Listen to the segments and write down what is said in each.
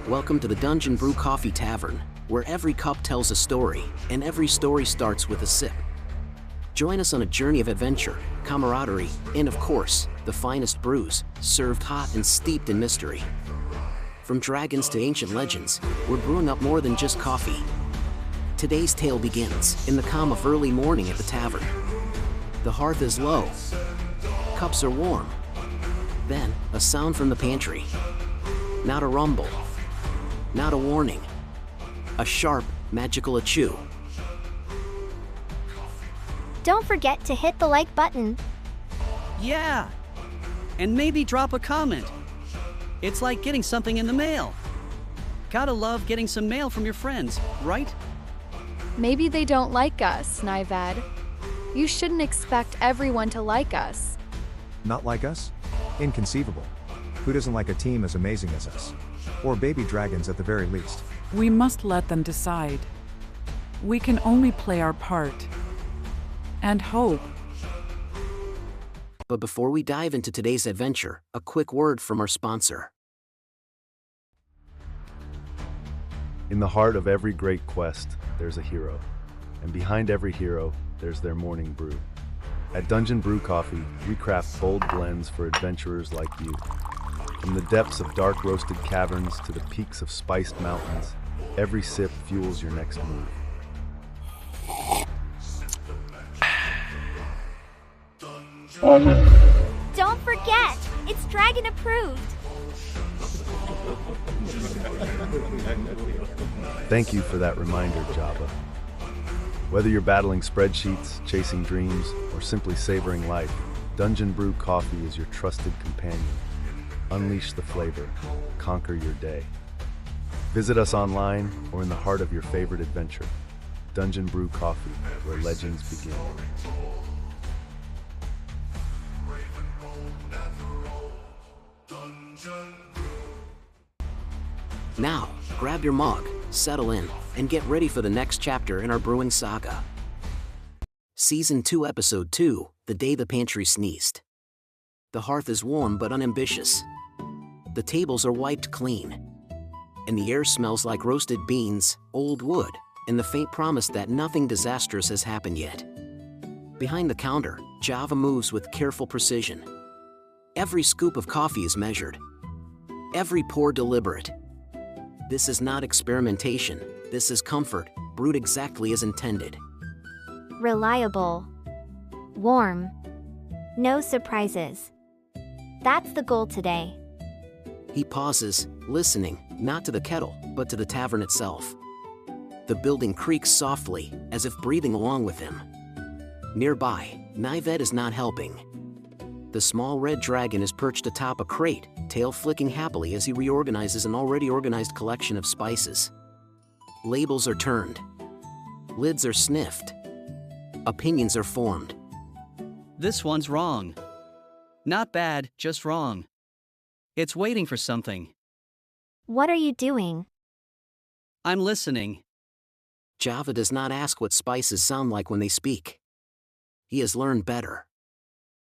Welcome to the Dungeon Brew Coffee Tavern, where every cup tells a story, and every story starts with a sip. Join us on a journey of adventure, camaraderie, and of course, the finest brews, served hot and steeped in mystery. From dragons to ancient legends, we're brewing up more than just coffee. Today's tale begins in the calm of early morning at the tavern. The hearth is low. Cups are warm. Then, a sound from the pantry. Not a rumble. Not a warning. A sharp, magical achoo. Don't forget to hit the like button. Yeah! And maybe drop a comment. It's like getting something in the mail. Gotta love getting some mail from your friends, right? Maybe they don't like us, Nived. You shouldn't expect everyone to like us. Not like us? Inconceivable. Who doesn't like a team as amazing as us? Or baby dragons at the very least. We must let them decide. We can only play our part. And hope. But before we dive into today's adventure, a quick word from our sponsor. In the heart of every great quest, there's a hero. And behind every hero, there's their morning brew. At Dungeon Brew Coffee, we craft bold blends for adventurers like you. From the depths of dark roasted caverns to the peaks of spiced mountains, every sip fuels your next move. Don't forget, it's dragon approved. Thank you for that reminder, Java. Whether you're battling spreadsheets, chasing dreams, or simply savoring life, Dungeon Brew Coffee is your trusted companion. Unleash the flavor, conquer your day. Visit us online or in the heart of your favorite adventure. Dungeon Brew Coffee, where legends begin. Now, grab your mug, settle in, and get ready for the next chapter in our brewing saga. Season 2, Episode 2, The Day the Pantry Sneezed. The hearth is warm but unambitious. The tables are wiped clean. And the air smells like roasted beans, old wood, and the faint promise that nothing disastrous has happened yet. Behind the counter, Java moves with careful precision. Every scoop of coffee is measured. Every pour deliberate. This is not experimentation, this is comfort, brewed exactly as intended. Reliable. Warm. No surprises. That's the goal today. He pauses, listening, not to the kettle, but to the tavern itself. The building creaks softly, as if breathing along with him. Nearby, Nived is not helping. The small red dragon is perched atop a crate, tail flicking happily as he reorganizes an already organized collection of spices. Labels are turned. Lids are sniffed. Opinions are formed. This one's wrong. Not bad, just wrong. It's waiting for something. What are you doing? I'm listening. Java does not ask what spices sound like when they speak. He has learned better.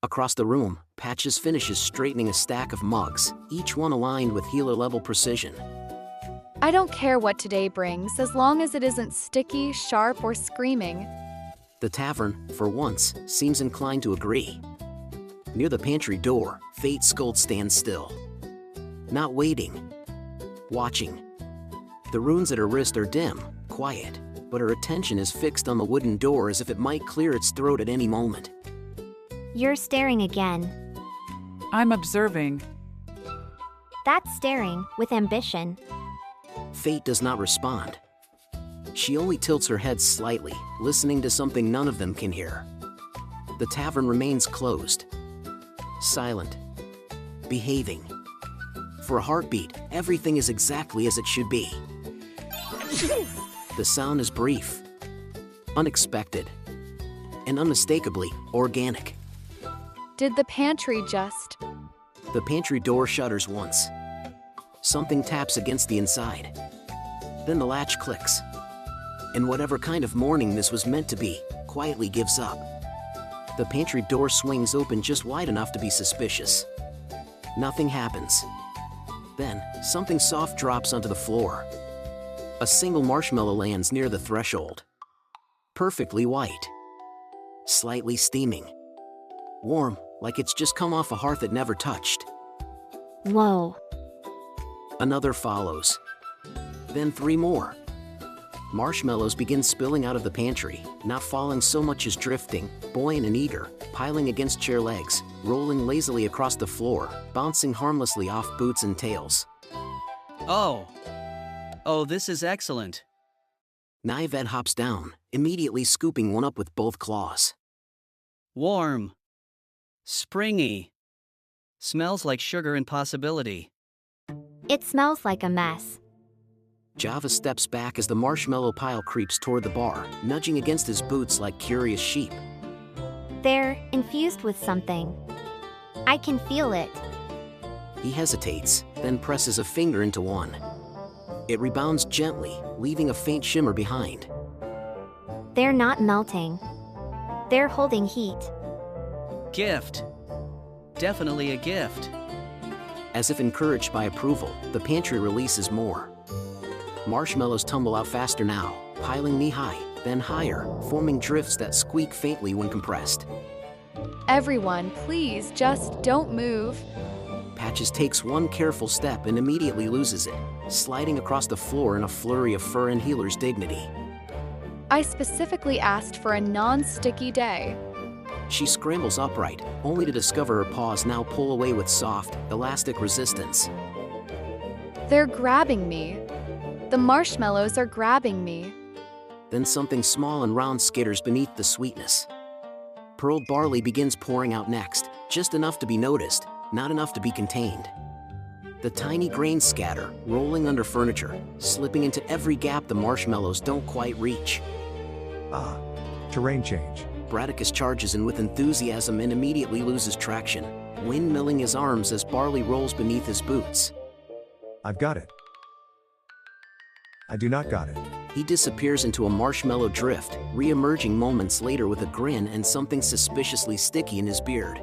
Across the room, Patches finishes straightening a stack of mugs, each one aligned with healer-level precision. I don't care what today brings, as long as it isn't sticky, sharp, or screaming. The tavern, for once, seems inclined to agree. Near the pantry door, Fate's Scold stands still. Not waiting. Watching. The runes at her wrist are dim, quiet, but her attention is fixed on the wooden door as if it might clear its throat at any moment. You're staring again. I'm observing. That's staring, with ambition. Fate does not respond. She only tilts her head slightly, listening to something none of them can hear. The tavern remains closed. Silent. Behaving. For a heartbeat, everything is exactly as it should be. The sound is brief, unexpected, and unmistakably organic. Did the pantry just... The pantry door shutters once. Something taps against the inside. Then the latch clicks. And whatever kind of morning this was meant to be, quietly gives up. The pantry door swings open just wide enough to be suspicious. Nothing happens. Then, something soft drops onto the floor. A single marshmallow lands near the threshold. Perfectly white. Slightly steaming. Warm, like it's just come off a hearth it never touched. Whoa. Another follows. Then 3 more. Marshmallows begin spilling out of the pantry, not falling so much as drifting, buoyant and eager, piling against chair legs, rolling lazily across the floor, bouncing harmlessly off boots and tails. Oh, this is excellent. Naived hops down, immediately scooping one up with both claws. Warm. Springy. Smells like sugar and possibility. It smells like a mess. Java steps back as the marshmallow pile creeps toward the bar, nudging against his boots like curious sheep. They're infused with something. I can feel it. He hesitates, then presses a finger into one. It rebounds gently, leaving a faint shimmer behind. They're not melting. They're holding heat. Gift. Definitely a gift. As if encouraged by approval, the pantry releases more. Marshmallows tumble out faster now, piling knee-high, then higher, forming drifts that squeak faintly when compressed. Everyone, please just don't move. Patches takes one careful step and immediately loses it, sliding across the floor in a flurry of fur and healer's dignity. I specifically asked for a non-sticky day. She scrambles upright, only to discover her paws now pull away with soft, elastic resistance. They're grabbing me. The marshmallows are grabbing me. Then something small and round skitters beneath the sweetness. Pearled barley begins pouring out next, just enough to be noticed, not enough to be contained. The tiny grains scatter, rolling under furniture, slipping into every gap the marshmallows don't quite reach. Ah, terrain change. Bradicus charges in with enthusiasm and immediately loses traction, windmilling his arms as barley rolls beneath his boots. I've got it. I do not got it. He disappears into a marshmallow drift, re-emerging moments later with a grin and something suspiciously sticky in his beard.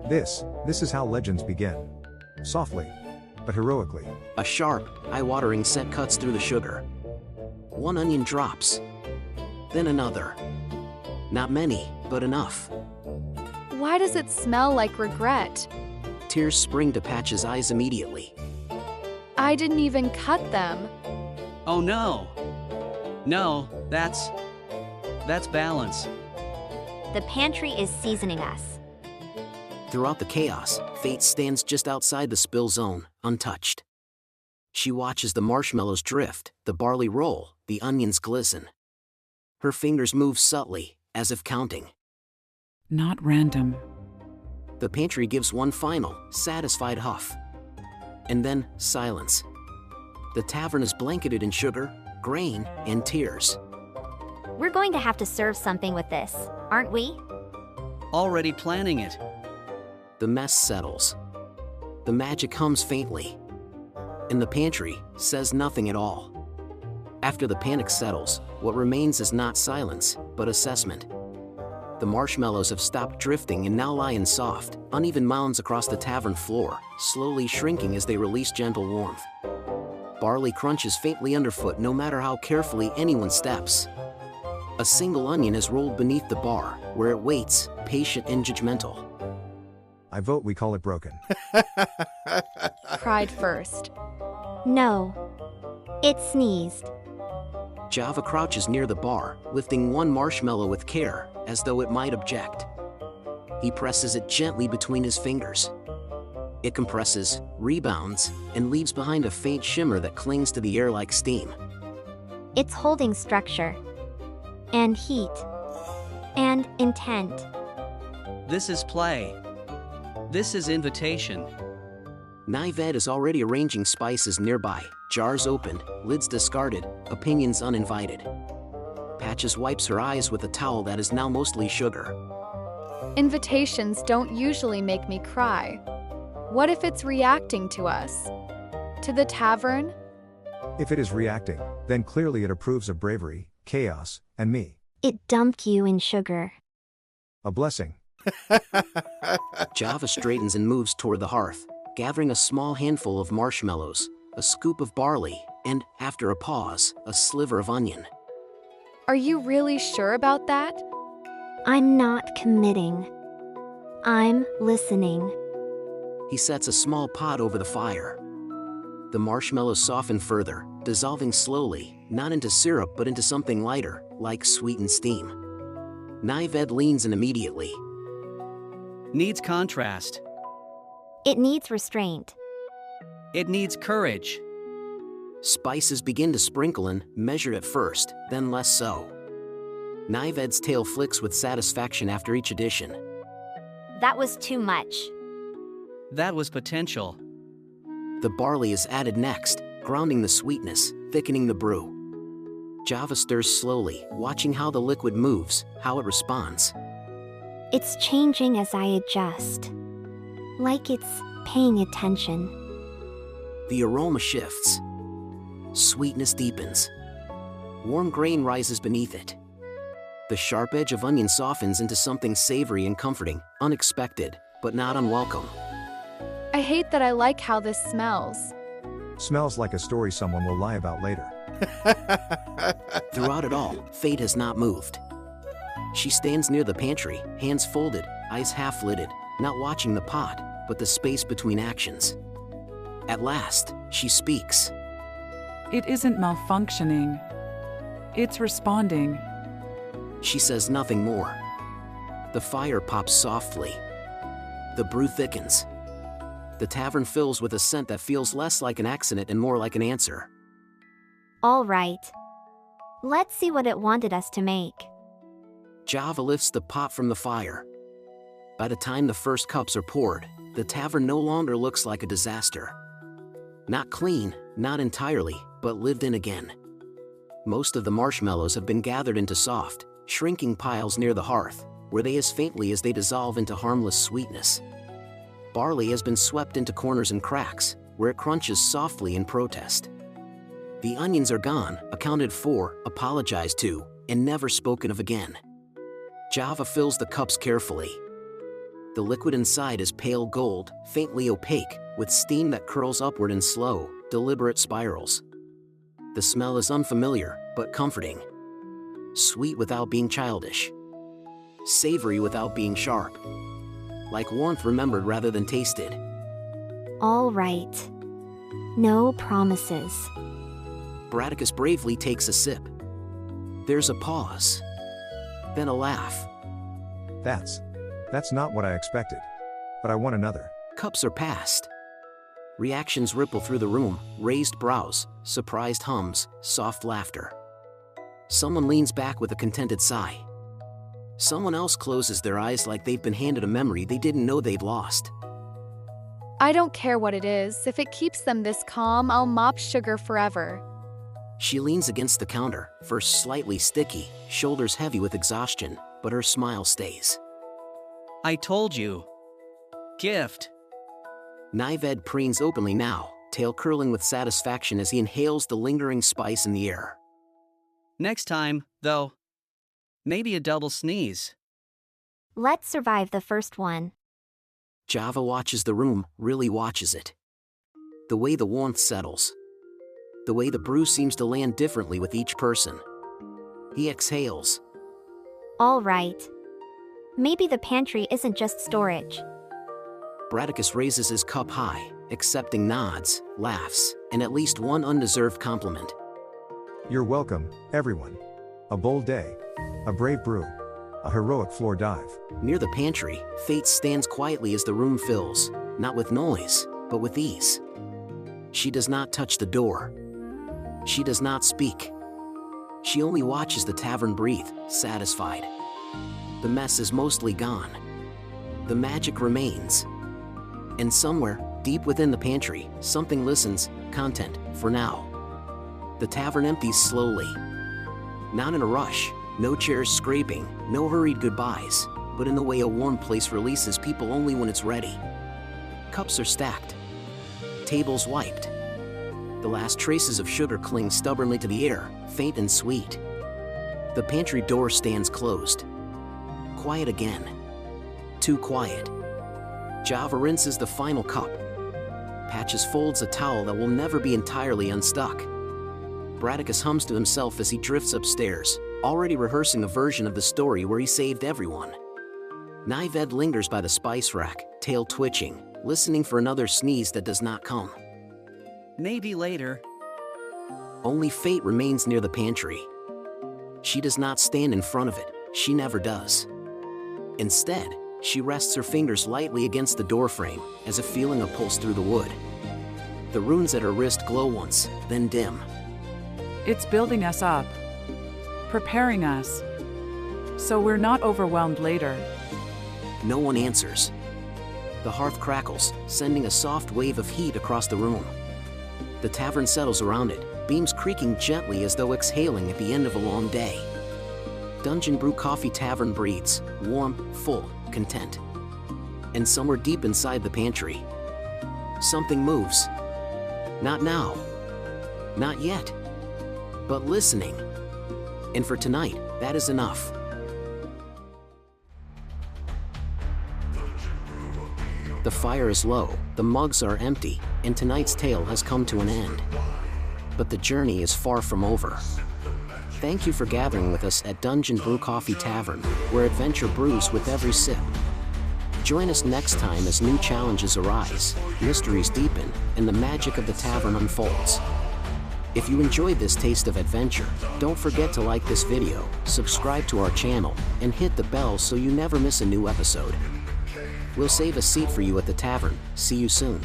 This is how legends begin. Softly, but heroically. A sharp, eye-watering scent cuts through the sugar. One onion drops. Then another. Not many, but enough. Why does it smell like regret? Tears spring to Patch's eyes immediately. I didn't even cut them. Oh no. No, that's balance. The pantry is seasoning us. Throughout the chaos, Fate stands just outside the spill zone, untouched. She watches the marshmallows drift, the barley roll, the onions glisten. Her fingers move subtly, as if counting. Not random. The pantry gives one final, satisfied huff. And then, silence. The tavern is blanketed in sugar, grain, and tears. We're going to have to serve something with this, aren't we? Already planning it. The mess settles. The magic hums faintly. And the pantry says nothing at all. After the panic settles, what remains is not silence, but assessment. The marshmallows have stopped drifting and now lie in soft, uneven mounds across the tavern floor, slowly shrinking as they release gentle warmth. Barley crunches faintly underfoot no matter how carefully anyone steps. A single onion is rolled beneath the bar, where it waits, patient and judgmental. I vote we call it broken. Cried first. No. It sneezed. Java crouches near the bar, lifting one marshmallow with care, as though it might object. He presses it gently between his fingers. It compresses, rebounds, and leaves behind a faint shimmer that clings to the air like steam. It's holding structure. And heat. And intent. This is play. This is invitation. Naived is already arranging spices nearby, jars opened, lids discarded, opinions uninvited. Patches wipes her eyes with a towel that is now mostly sugar. Invitations don't usually make me cry. What if it's reacting to us? To the tavern? If it is reacting, then clearly it approves of bravery, chaos, and me. It dumped you in sugar. A blessing. Java straightens and moves toward the hearth, gathering a small handful of marshmallows, a scoop of barley, and, after a pause, a sliver of onion. Are you really sure about that? I'm not committing. I'm listening. He sets a small pot over the fire. The marshmallows soften further, dissolving slowly, not into syrup but into something lighter, like sweetened steam. Naived leans in immediately. Needs contrast. It needs restraint. It needs courage. Spices begin to sprinkle in, measured at first, then less so. Naived's tail flicks with satisfaction after each addition. That was too much. That was potential. The barley is added next, grounding the sweetness, thickening the brew. Java stirs slowly, watching how the liquid moves, how it responds. It's changing as I adjust. Like it's paying attention. The aroma shifts. Sweetness deepens. Warm grain rises beneath it. The sharp edge of onion softens into something savory and comforting, unexpected, but not unwelcome. I hate that I like how this smells. Smells like a story someone will lie about later. Throughout it all, Fate has not moved. She stands near the pantry, hands folded, eyes half-lidded, not watching the pot, but the space between actions. At last, she speaks. It isn't malfunctioning. It's responding. She says nothing more. The fire pops softly. The brew thickens. The tavern fills with a scent that feels less like an accident and more like an answer. All right. Let's see what it wanted us to make. Java lifts the pot from the fire. By the time the first cups are poured, the tavern no longer looks like a disaster. Not clean, not entirely, but lived in again. Most of the marshmallows have been gathered into soft, shrinking piles near the hearth, where they as faintly as they dissolve into harmless sweetness. Barley has been swept into corners and cracks, where it crunches softly in protest. The onions are gone, accounted for, apologized to, and never spoken of again. Java fills the cups carefully. The liquid inside is pale gold, faintly opaque, with steam that curls upward in slow, deliberate spirals. The smell is unfamiliar, but comforting. Sweet without being childish. Savory without being sharp. Like warmth remembered rather than tasted. All right. No promises. Bradicus bravely takes a sip. There's a pause. Then a laugh. That's not what I expected. But I want another. Cups are passed. Reactions ripple through the room, raised brows, surprised hums, soft laughter. Someone leans back with a contented sigh. Someone else closes their eyes like they've been handed a memory they didn't know they'd lost. I don't care what it is. If it keeps them this calm, I'll mop sugar forever. She leans against the counter, first slightly sticky, shoulders heavy with exhaustion, but her smile stays. I told you. Gift. Naived preens openly now, tail curling with satisfaction as he inhales the lingering spice in the air. Next time, though, maybe a double sneeze. Let's survive the first one. Java watches the room, really watches it. The way the warmth settles. The way the brew seems to land differently with each person. He exhales. All right. Maybe the pantry isn't just storage. Bradicus raises his cup high, accepting nods, laughs, and at least one undeserved compliment. You're welcome, everyone. A bold day. A brave brew. A heroic floor dive. Near the pantry, Fate stands quietly as the room fills, not with noise, but with ease. She does not touch the door. She does not speak. She only watches the tavern breathe, satisfied. The mess is mostly gone. The magic remains. And somewhere, deep within the pantry, something listens, content, for now. The tavern empties slowly. Not in a rush, no chairs scraping, no hurried goodbyes, but in the way a warm place releases people only when it's ready. Cups are stacked. Tables wiped. The last traces of sugar cling stubbornly to the air, faint and sweet. The pantry door stands closed. Quiet again. Too quiet. Java rinses the final cup. Patches folds a towel that will never be entirely unstuck. Bradicus hums to himself as he drifts upstairs, already rehearsing a version of the story where he saved everyone. Nived lingers by the spice rack, tail twitching, listening for another sneeze that does not come. Maybe later. Only Fate remains near the pantry. She does not stand in front of it, she never does. Instead, she rests her fingers lightly against the doorframe, as if feeling a pulse through the wood. The runes at her wrist glow once, then dim. It's building us up, preparing us, so we're not overwhelmed later. No one answers. The hearth crackles, sending a soft wave of heat across the room. The tavern settles around it, beams creaking gently as though exhaling at the end of a long day. Dungeon Brew Coffee Tavern breathes, warm, full, content. And somewhere deep inside the pantry, something moves. Not now. Not yet. But listening. And for tonight, that is enough. The fire is low, the mugs are empty, and tonight's tale has come to an end. But the journey is far from over. Thank you for gathering with us at Dungeon Brew Coffee Tavern, where adventure brews with every sip. Join us next time as new challenges arise, mysteries deepen, and the magic of the tavern unfolds. If you enjoyed this taste of adventure, don't forget to like this video, subscribe to our channel, and hit the bell so you never miss a new episode. We'll save a seat for you at the tavern. See you soon.